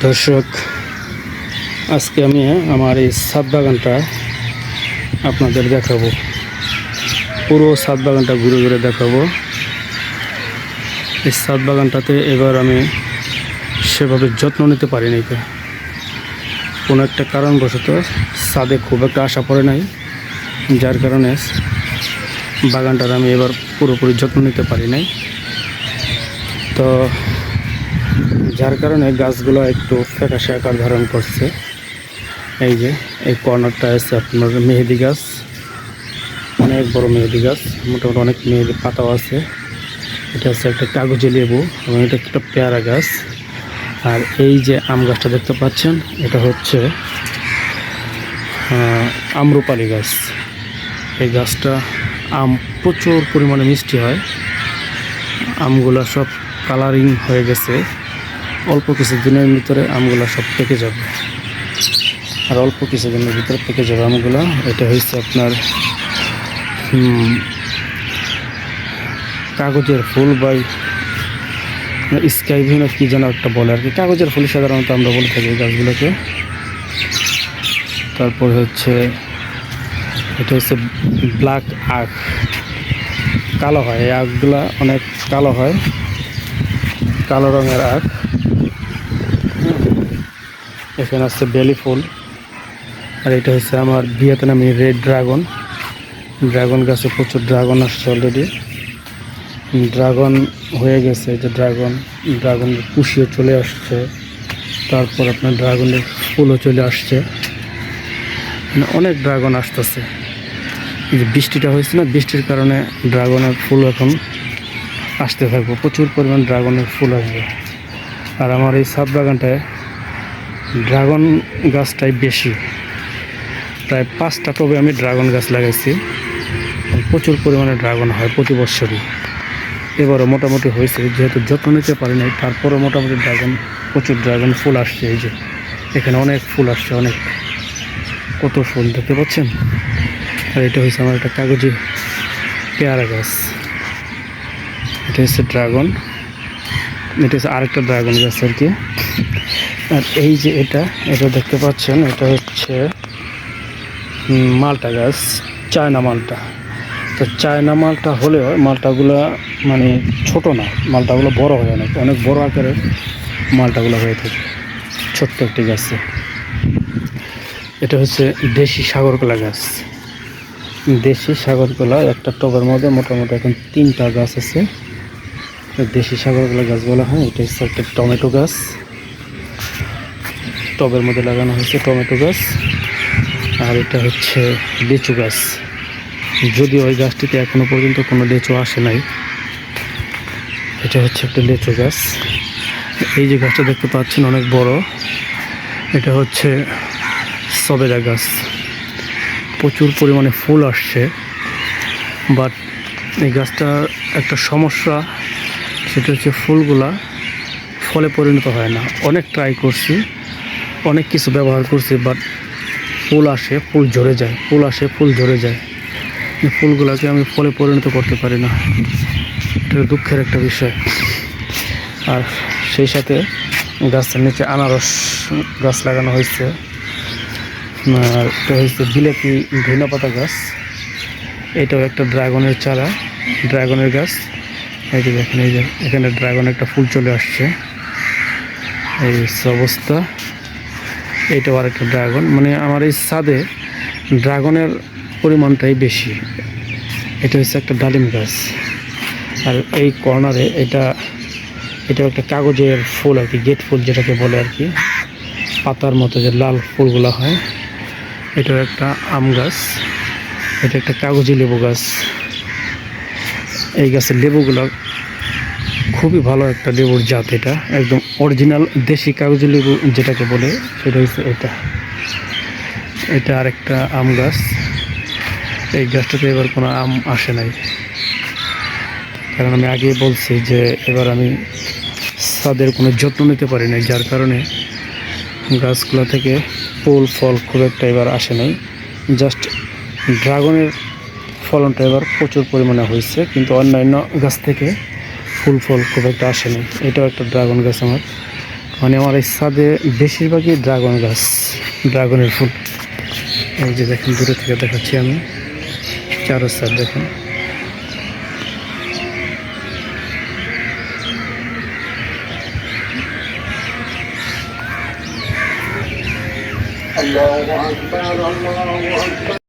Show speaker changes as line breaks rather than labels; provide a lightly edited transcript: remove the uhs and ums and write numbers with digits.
দর্শক, আজকে আমি আমার এই ছাদ বাগানটা আপনাদের দেখাবো। পুরো ছাদ বাগানটা ঘুরে ঘুরে দেখাবো। এই ছাদ বাগানটাতে এবার আমি সেভাবে যত্ন নিতে পারিনি, কোনো একটা কারণবশত ছাদে খুব একটা আশা পড়ে নাই, যার কারণে বাগানটার আমি এবার পুরোপুরি যত্ন নিতে পারি নাই। তো যার কারণে গাছগুলো একটু ফ্যাকাশে আকার ধারণ করছে। এই যে এই কর্নারটা আছে আপনার মেহেদি গাছ, অনেক বড় মেহেদি গাছ, মোটামুটি অনেক মেহেদি পাতাও আছে। এটা হচ্ছে একটা কাগজি লেবু এবং এটা একটা পেয়ারা গাছ। আর এই যে আম গাছটা দেখতে পাচ্ছেন, এটা হচ্ছে আম্রপালি গাছ। এই গাছটা আম প্রচুর পরিমাণে মিষ্টি হয়। আমগুলা সব কালারিং হয়ে গেছে, অল্প কিছু দিনের ভিতরে আমগুলা সব পেকে যাবে, আর অল্প কিছু দিনের ভিতরে পেকে যাবে আমগুলা। এটা হচ্ছে আপনার কাগজের ফুল বা স্কাই ভিউ না কি যেন একটা বলে আর কি। কাগজের ফুল সাধারণত আমরা বলে থাকি গাছগুলোকে। তারপর হচ্ছে এটা হচ্ছে ব্ল্যাক আখ, কালো হয় এই আখগুলা, অনেক কালো হয়, কালো রঙের আখ। এখানে আছে বেলি ফুল। আর এটা হচ্ছে আমার ভিয়েতনামি রেড ড্রাগন। ড্রাগন গাছে প্রচুর ড্রাগন আসছে অলরেডি, ড্রাগন হয়ে গেছে। যে ড্রাগনের কুশিও চলে আসছে, তারপর আপনার ড্রাগনের ফুলও চলে আসছে, মানে অনেক ড্রাগন আসতেছে। যে বৃষ্টিটা হয়েছে না, বৃষ্টির কারণে ড্রাগনের ফুল এখন আসতে থাকবে, প্রচুর পরিমাণ ড্রাগনের ফুল আসবে। আর আমার এই ছাদ বাগানটায় ড্রাগন গাছটাই বেশি, প্রায় 5টা টবে আমি ড্রাগন গাছ লাগাইছি। প্রচুর পরিমাণে ড্রাগন হয় প্রতি বছরই। এবারও মোটামুটি হয়েছে, যেহেতু যত্ন নিতে পারি নাই, তারপরও মোটামুটি প্রচুর ড্রাগন ফুল আসছে। এই যে এখানে অনেক ফুল আসছে, অনেক, কত ফুল দেখতে পাচ্ছেন। আর এটা হচ্ছে আমার একটা কাগজি পেয়ারা গাছ। এটা হচ্ছে ড্রাগন, এটা হচ্ছে আরেকটা ড্রাগন গাছ আর কি। আর এই যে এটা দেখতে পাচ্ছেন, এটা হচ্ছে মালটা গাছ, চায়না মালটা। তো চায়না মালটা হলেও মালটাগুলো মানে ছোট না, মালটাগুলো বড় হয়, অনেক বড় আকারের মালটাগুলো হয়ে থাকে ছোট্ট একটি গাছে। এটা হচ্ছে দেশি সাগরকলা গাছ। দেশি সাগরকলা একটা টবের মধ্যে মোটামুটি এখন 3টা গাছ আছে, দেশি সাগরকলা গাছ বলা হয়। এটা হচ্ছে একটা টমেটো গাছ, টবের মধ্যে লাগানো হয়েছে টমেটো গাছ। আর এটা হচ্ছে লিচু গাছ, যদিও ওই গাছটিতে এখনো পর্যন্ত কোনো লিচু আসে নাই। এটা হচ্ছে একটা লিচু গাছ। এই যে গাছটা দেখতে পাচ্ছেন অনেক বড়, এটা হচ্ছে সবেদা গাছ। প্রচুর পরিমাণে ফুল আসছে, বাট এই গাছটার একটা সমস্যা, সেটা হচ্ছে ফুলগুলা ফলে পরিণত হয় না। অনেক ট্রাই করছি, অনেক কিছু ব্যবহার করছি, বাট ফুল আসে, ফুল ঝরে যায়, ফুল আসে, ফুল ঝরে যায়। ফুলগুলোকে আমি ফলে পরিণত করতে পারি না, এটা দুঃখের একটা বিষয়। আর সেই সাথে গাছের নিচে আনারস গাছ লাগানো হয়েছে। আর এটা হচ্ছে বিলেতি ধনেপাতা গাছ, এটাও একটা ড্রাগনের চারা, ড্রাগনের গাছ। এই যে দেখেন, এই যে এখানে ড্রাগন একটা ফুল চলে আসছে, এই অবস্থা। এইটাও আর একটা ড্রাগন, মানে আমার এই ছাদে ড্রাগনের পরিমাণটাই বেশি। এটা হচ্ছে একটা ডালিম গাছ। আর এই কর্নারে এটা একটা কাগজের ফুল আর কি, গেট ফুল যেটাকে বলে আর কি, পাতার মতো যে লাল ফুলগুলো হয়। এটাও একটা আম গাছ। এটা একটা কাগজি লেবু গাছ। এই গাছের লেবুগুলো খুবই ভালো একটা লেবুর জাত, এটা একদম অরিজিনাল দেশি কাগজি লেবু যেটাকে বলে, সেটা হচ্ছে এটা আরেকটা আম গাছ। এই গাছটাতে এবার কোনো আম আসে নাই, কারণ আমি আগেই বলছি যে এবার আমি ছাদের কোনো যত্ন নিতে পারি নাই, যার কারণে গাছগুলো থেকে ফুল ফল খুব একটা এবার আসে নাই। জাস্ট ড্রাগনের ফলনটা এবার প্রচুর পরিমাণে হয়েছে, কিন্তু অন্যান্য গাছ থেকে ফুল ফল খুব একটা আসেনি। এটাও একটা ড্রাগন গাছ আমার, মানে আমার এই ছাদে বেশিরভাগই ড্রাগন গাছ, ড্রাগনের ফুল। এই যে দেখেন, দূরে থেকে দেখাচ্ছি আমি, চারো ছাদ দেখেন। আল্লাহু আকবার, আল্লাহু আকবার।